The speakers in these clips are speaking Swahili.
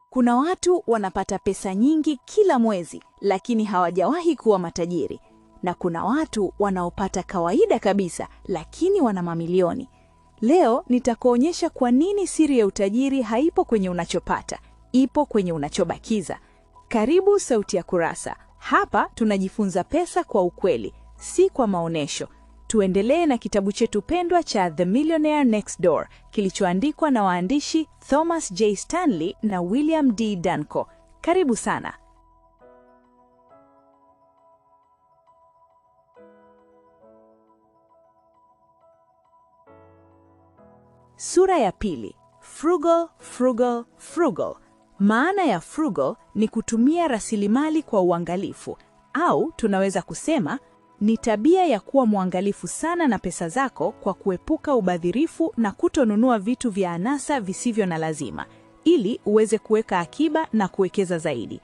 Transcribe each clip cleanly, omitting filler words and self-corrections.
Kuna watu wanapata pesa nyingi kila mwezi, lakini hawajawahi kuwa matajiri. Na kuna watu wanaopata kawaida kabisa, lakini wana mamilioni. Leo nitakuonyesha kwa nini siri ya utajiri haipo kwenye unachopata, ipo kwenye unachobakiza. Karibu Sauti ya Kurasa. Hapa tunajifunza pesa kwa ukweli, si kwa maonesho. Tuendelee na kitabu chetu pendwa cha The Millionaire Next Door, kilichoandikwa na waandishi Thomas J. Stanley na William D. Danko. Karibu sana. Sura ya pili. Frugal, frugal, frugal. Maana ya frugal ni kutumia rasilimali kwa uangalifu, au tunaweza kusema ni tabia ya kuwa mwangalifu sana na pesa zako kwa kuepuka ubadhirifu na kutonunua vitu vya anasa visivyo na lazima, ili uweze kuweka akiba na kuwekeza zaidi.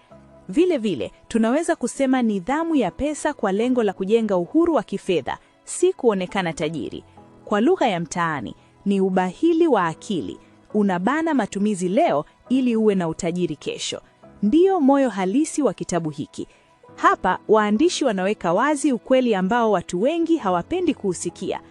Vile vile, tunaweza kusema nidhamu ya pesa kwa lengo la kujenga uhuru wa kifedha, si kuonekana tajiri. Kwa lugha ya mtaani, ni ubahili wa akili. Unabana matumizi leo ili uwe na utajiri kesho. Ndiyo moyo halisi wa kitabu hiki. Hapa waandishi wanaweka wazi ukweli ambao watu wengi hawapendi kuusikia.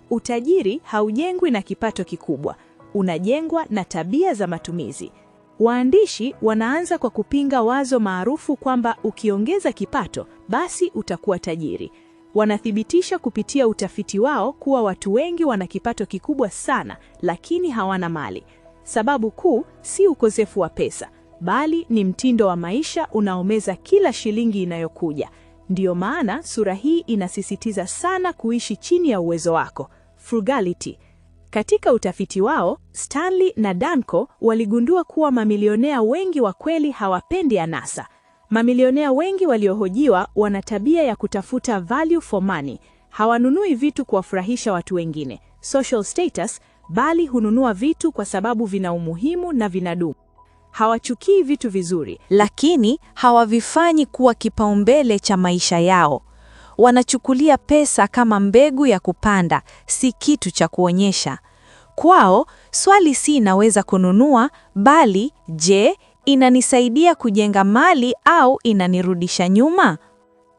Utajiri haujengwi na kipato kikubwa, unajengwa na tabia za matumizi. Waandishi wanaanza kwa kupinga wazo maarufu kwamba ukiongeza kipato, basi utakuwa tajiri. Wanathibitisha kupitia utafiti wao kuwa watu wengi wana kipato kikubwa sana, lakini hawana mali. Sababu kuu si ukosefu wa pesa, bali ni mtindo wa maisha unaomeza kila shilingi inayokuja. Ndiyo maana sura hii inasisitiza sana kuishi chini ya uwezo wako, frugality. Katika utafiti wao, Stanley na Danko waligundua kuwa mamilionea wengi wa kweli hawapendi anasa. Mamilionea wengi waliohojiwa wana tabia ya kutafuta value for money. Hawanunui vitu kuwafurahisha watu wengine, social status, bali hununua vitu kwa sababu vina umuhimu na vinadumu. Hawachukii vitu vizuri, lakini hawavifanyi kuwa kipaumbele cha maisha yao. Wanachukulia pesa kama mbegu ya kupanda, si kitu cha kuonyesha. Kwao, swali si inaweza kununua, bali je, inanisaidia kujenga mali au inanirudisha nyuma?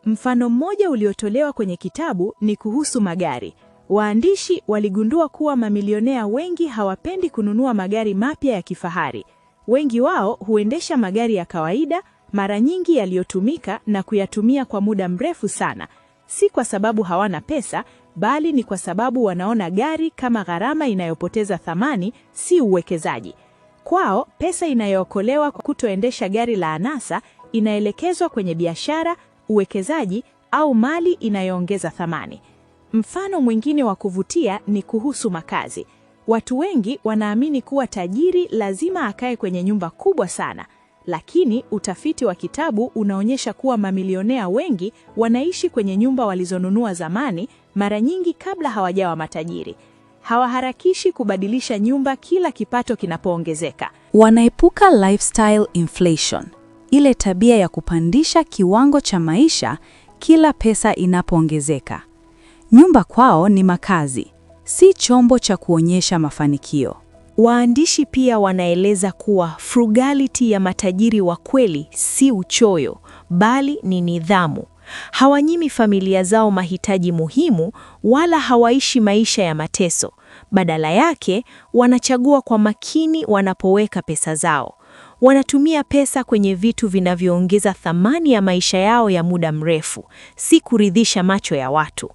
Mfano mmoja uliotolewa kwenye kitabu ni kuhusu magari. Waandishi waligundua kuwa mamilionea wengi hawapendi kununua magari mapya ya kifahari. Wengi wao huendesha magari ya kawaida, mara nyingi yaliyotumika, na kuyatumia kwa muda mrefu sana. Si kwa sababu hawana pesa, bali ni kwa sababu wanaona gari kama gharama inayopoteza thamani, si uwekezaji. Kwao, pesa inayookolewa kwa kutoendesha gari la anasa inaelekezwa kwenye biashara, uwekezaji au mali inayoongeza thamani. Mfano mwingine wa kuvutia ni kuhusu makazi. Watu wengi wanaamini kuwa tajiri lazima akae kwenye nyumba kubwa sana, lakini utafiti wa kitabu unaonyesha kuwa mamilionea wengi wanaishi kwenye nyumba walizonunua zamani, mara nyingi kabla hawajawa matajiri. Hawaharakishi kubadilisha nyumba kila kipato kinapoongezeka. Wanaepuka lifestyle inflation, ile tabia ya kupandisha kiwango cha maisha kila pesa inapoongezeka. Nyumba kwao ni makazi, si chombo cha kuonyesha mafanikio. Waandishi pia wanaeleza kuwa frugality ya matajiri wa kweli si uchoyo, bali ni nidhamu. Hawanyimi familia zao mahitaji muhimu, wala hawaishi maisha ya mateso. Badala yake, wanachagua kwa makini wanapoweka pesa zao. Wanatumia pesa kwenye vitu vinavyoongeza thamani ya maisha yao ya muda mrefu, si kuridhisha macho ya watu.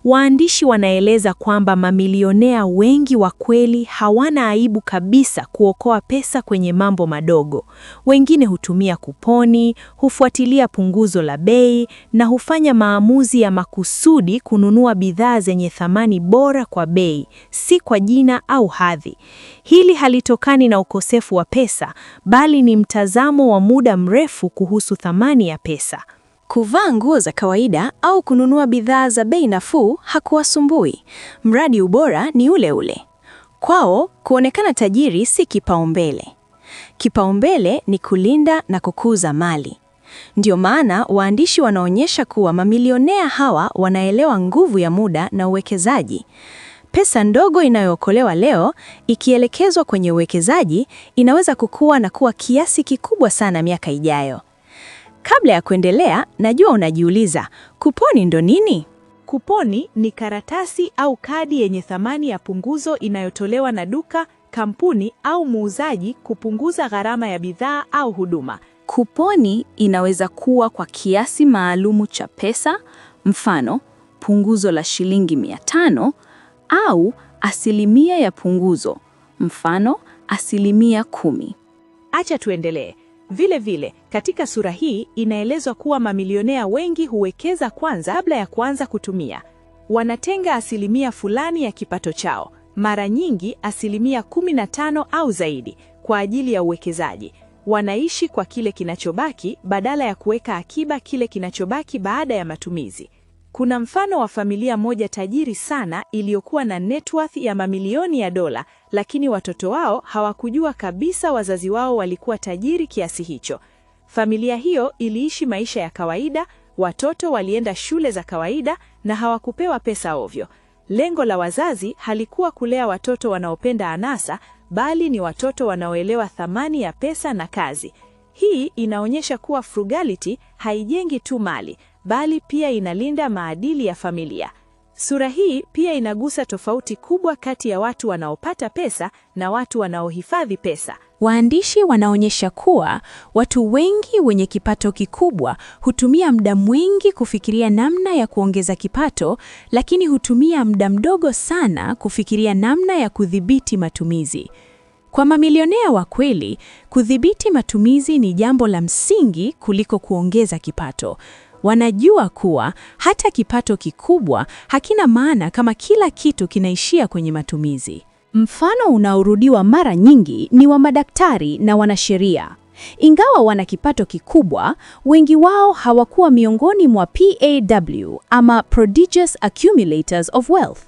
Waandishi wanaeleza kwamba mamilionea wengi wa kweli hawana aibu kabisa kuokoa pesa kwenye mambo madogo. Wengine hutumia kuponi, hufuatilia punguzo la bei na hufanya maamuzi ya makusudi kununua bidhaa zenye thamani bora kwa bei, si kwa jina au hadhi. Hili halitokani na ukosefu wa pesa, bali ni mtazamo wa muda mrefu kuhusu thamani ya pesa. Kuvaa nguo za kawaida au kununua bidhaa za bei nafuu hakuwasumbui, mradi ubora ni ule ule. Kwao, kuonekana tajiri si kipaumbele. Kipaumbele ni kulinda na kukuza mali. Ndio maana waandishi wanaonyesha kuwa mamilionea hawa wanaelewa nguvu ya muda na uwekezaji. Pesa ndogo inayookolewa leo ikielekezwa kwenye uwekezaji inaweza kukua na kuwa kiasi kikubwa sana miaka ijayo. Kabla ya kuendelea, najua unajiuliza, kuponi ndo nini? Kuponi ni karatasi au kadi yenye thamani ya punguzo inayotolewa na duka, kampuni au muuzaji kupunguza gharama ya bidhaa au huduma. Kuponi inaweza kuwa kwa kiasi maalumu cha pesa, mfano, punguzo la shilingi 500, au asilimia ya punguzo, mfano, asilimia 10. Acha tuendelee. Vile vile, katika sura hii inaelezwa kuwa mamilionea wengi huwekeza kwanza kabla ya kuanza kutumia. Wanatenga asilimia fulani ya kipato chao, mara nyingi asilimia 15 au zaidi, kwa ajili ya uwekezaji. Wanaishi kwa kile kinachobaki badala ya kuweka akiba kile kinachobaki baada ya matumizi. Kuna mfano wa familia moja tajiri sana iliyokuwa na net worth ya mamilioni ya dola, lakini watoto wao hawakujua kabisa wazazi wao walikuwa tajiri kiasi hicho. Familia hiyo iliishi maisha ya kawaida, watoto walienda shule za kawaida na hawakupewa pesa ovyo. Lengo la wazazi halikuwa kulea watoto wanaopenda anasa, bali ni watoto wanaoelewa thamani ya pesa na kazi. Hii inaonyesha kuwa frugality haijengi tu mali, bali pia inalinda maadili ya familia. Sura hii pia inagusa tofauti kubwa kati ya watu wanaopata pesa na watu wanaohifadhi pesa. Waandishi wanaonyesha kuwa watu wengi wenye kipato kikubwa hutumia muda mwingi kufikiria namna ya kuongeza kipato, lakini hutumia muda mdogo sana kufikiria namna ya kudhibiti matumizi. Kwa mamilionea wa kweli, kudhibiti matumizi ni jambo la msingi kuliko kuongeza kipato. Wanajua kuwa hata kipato kikubwa hakina maana kama kila kitu kinaishia kwenye matumizi. Mfano unaorudiwa mara nyingi ni wa madaktari na wanasheria. Ingawa wana kipato kikubwa, wengi wao hawakuwa miongoni mwa PAW ama prodigious accumulators of wealth.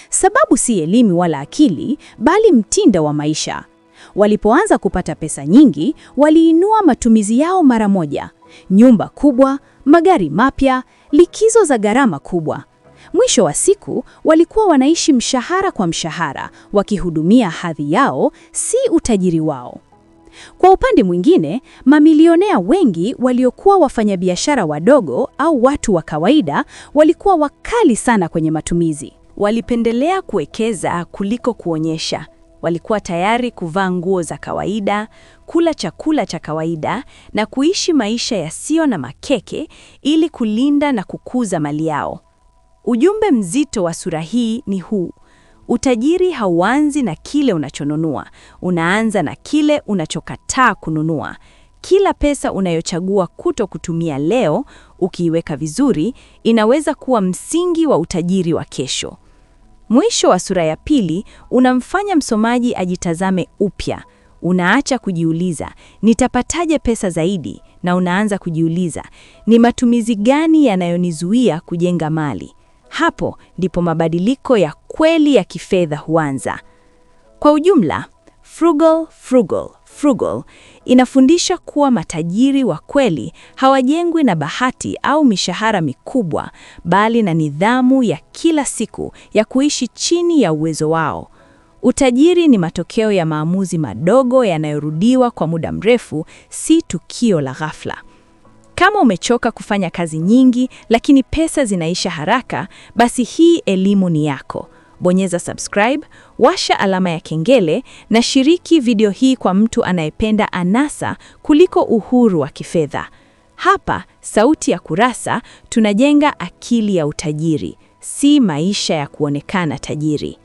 Sababu si elimu wala akili, bali mtindo wa maisha. Walipoanza kupata pesa nyingi, waliinua matumizi yao mara moja. Nyumba kubwa, magari mapya, likizo za gharama kubwa. Mwisho wa siku, walikuwa wanaishi mshahara kwa mshahara, wakihudumia hadhi yao, si utajiri wao. Kwa upande mwingine, mamilionea wengi waliokuwa wafanyabiashara wadogo au watu wa kawaida walikuwa wakali sana kwenye matumizi. Walipendelea kuwekeza kuliko kuonyesha. Walikuwa tayari kuvaa nguo za kawaida, kula chakula cha kawaida na kuishi maisha yasiyo na makeke ili kulinda na kukuza mali yao. Ujumbe mzito wa sura hii ni huu: utajiri hauanzi na kile unachonunua, unaanza na kile unachokataa kununua. Kila pesa unayochagua kuto kutumia leo, ukiiweka vizuri, inaweza kuwa msingi wa utajiri wa kesho. Mwisho wa sura ya pili unamfanya msomaji ajitazame upya. Unaacha kujiuliza, nitapataje pesa zaidi? Na unaanza kujiuliza, ni matumizi gani yanayonizuia kujenga mali? Hapo ndipo mabadiliko ya kweli ya kifedha huanza. Kwa ujumla, Frugal inafundisha kuwa matajiri wa kweli hawajengwi na bahati au mishahara mikubwa, bali na nidhamu ya kila siku ya kuishi chini ya uwezo wao. Utajiri ni matokeo ya maamuzi madogo yanayorudiwa kwa muda mrefu, si tukio la ghafla. Kama umechoka kufanya kazi nyingi lakini pesa zinaisha haraka, basi hii elimu ni yako. Bonyeza subscribe, washa alama ya kengele na shiriki video hii kwa mtu anayependa anasa kuliko uhuru wa kifedha. Hapa, Sauti ya Kurasa, tunajenga akili ya utajiri, si maisha ya kuonekana tajiri.